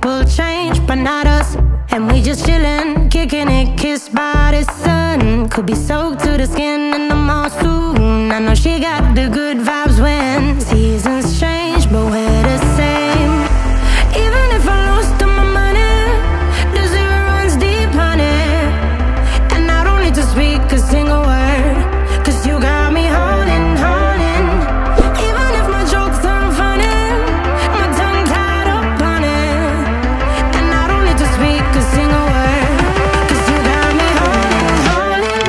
people change, but not us. And we just chillin', kicking it, kissed by the sun. Could be soaked to the skin in the monsoon. I know she got the good vibes when seasons change, but we're the same. Even if I lost all my money, the zero runs deep, honey. And I don't need to speak a single word, 'cause you got me holding, holding. Even if my jokes aren't funny, my tongue tied up on it. And I don't need to speak a single word, 'cause you got me holding, holding.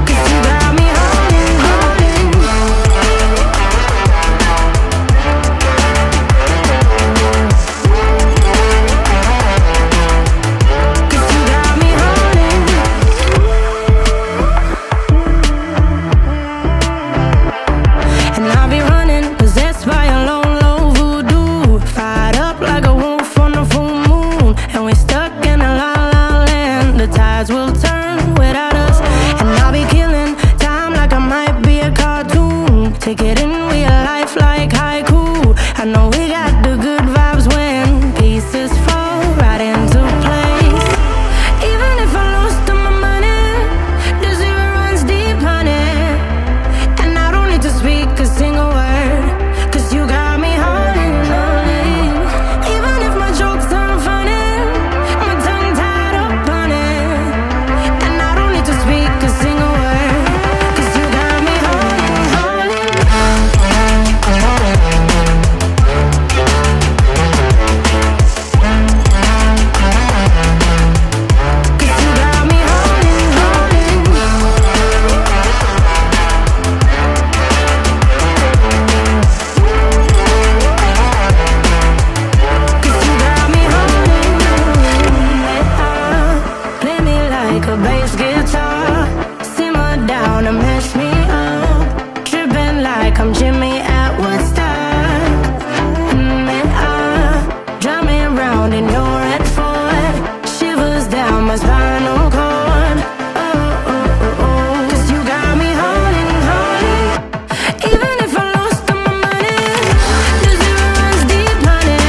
'Cause you got me holding, holding. 'Cause you got me holding. And I'll be running, possessed by a low, low voodoo. Fired up like a wolf on a full moon. And we're stuck in a la la land. The tides will turn without us. And I'll be killing time like I might be a cartoon. Take it in real life like haiku. I know we got the good vibes when pieces fall right into place. Even if I lost all my money, the zero runs deep, honey. And I don't need to speak a single word, 'cause you got me holding, holding. Even if my jokes aren't funny, my tongue tied up on it. And I don't need to speak a single word, 'cause you got me holding, holding. 'Cause you got me holding, holding. 'Cause you got me holding. Play me like a bass guitar, simmer down and mess me up, tripping like I'm Jimmy at Woodstock. Drive me around in your red Ford, shivers down my spinal cord. Oh, oh, oh, oh. 'Cause you got me holding, holding. Even if I lost all my money, the zero runs deep, honey.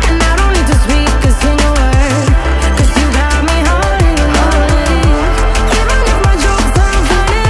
And I don't need to speak a single word, 'cause you got me holding, holding. Even if my jokes aren't funny,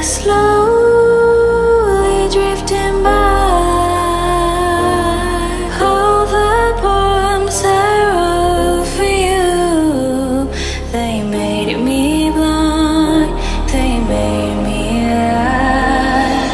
slowly drifting by. All the poems I wrote for you, they made me blind, they made me lie.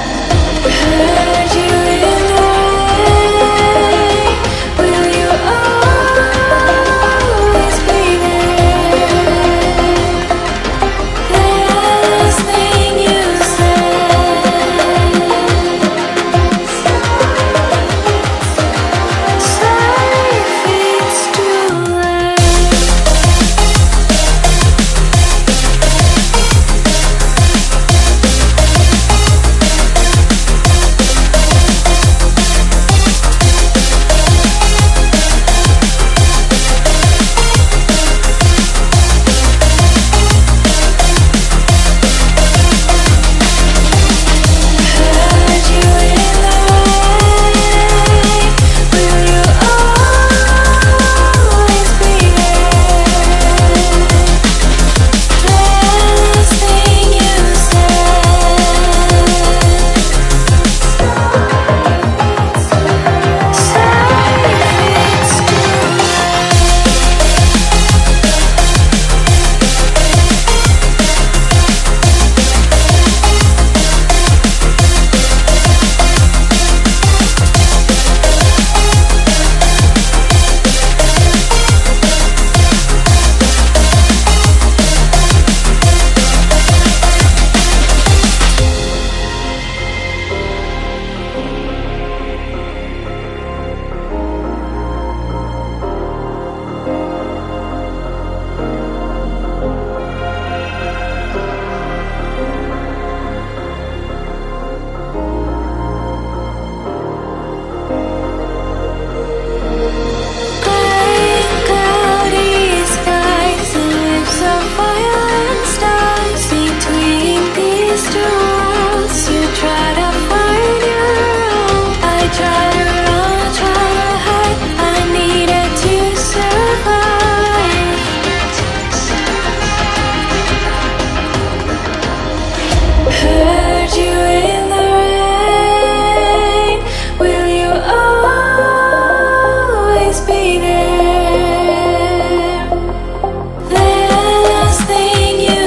Heard you in the rain, will you always be there? The last thing you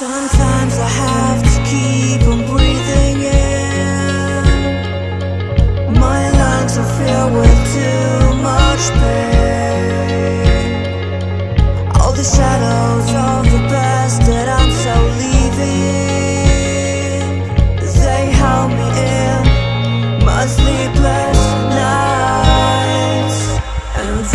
Sometimes I have to keep on breathing in. My lungs are filled with too much pain. All the shadows of the past that I'm so leaving, they held me in my sleepless nights. And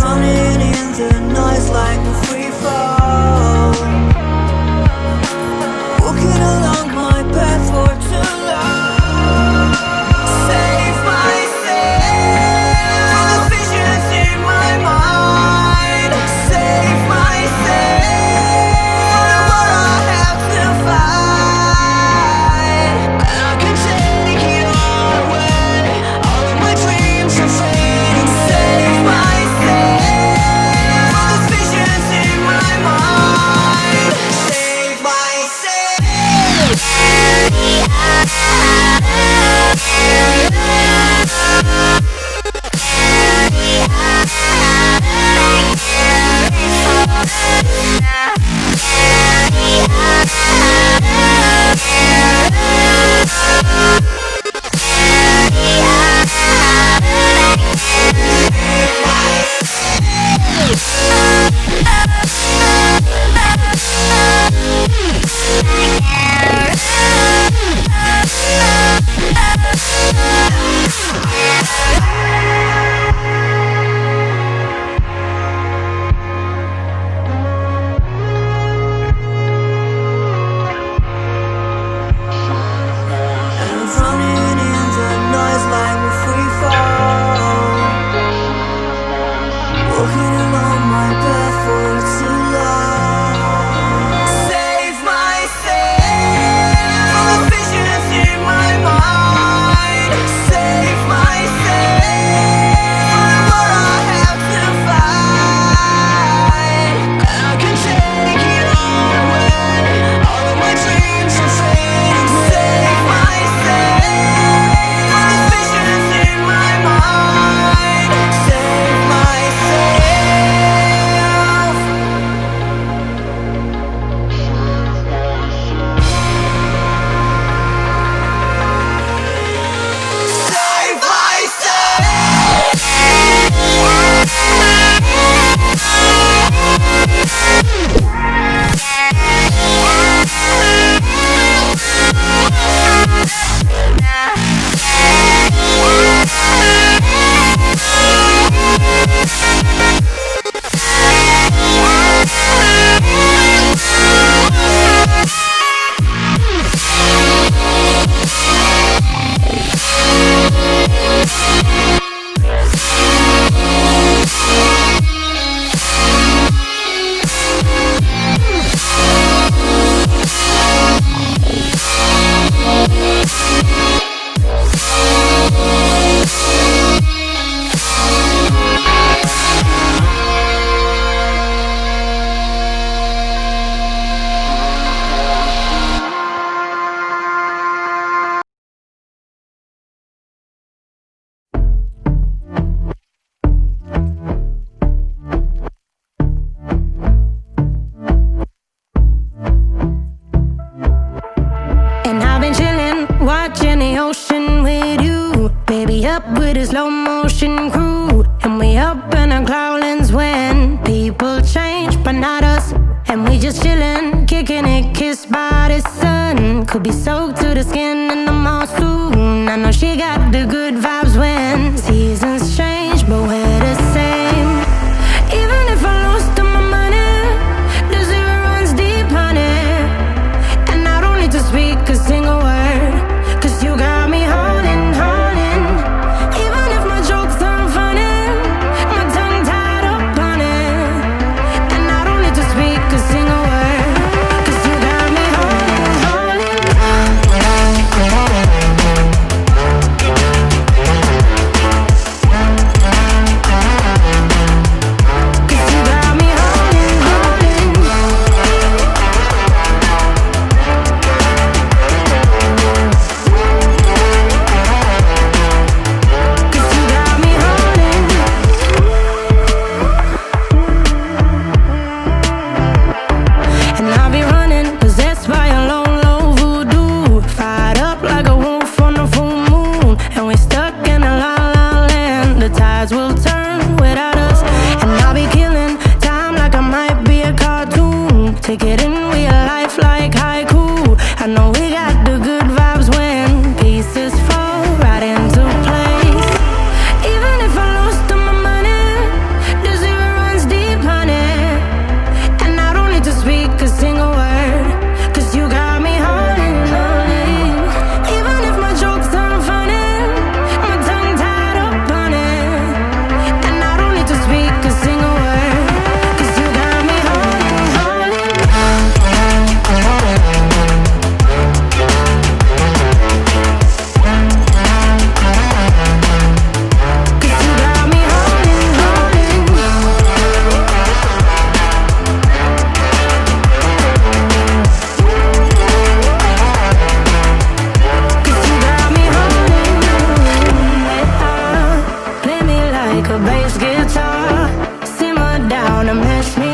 guitar, simmer down and mess me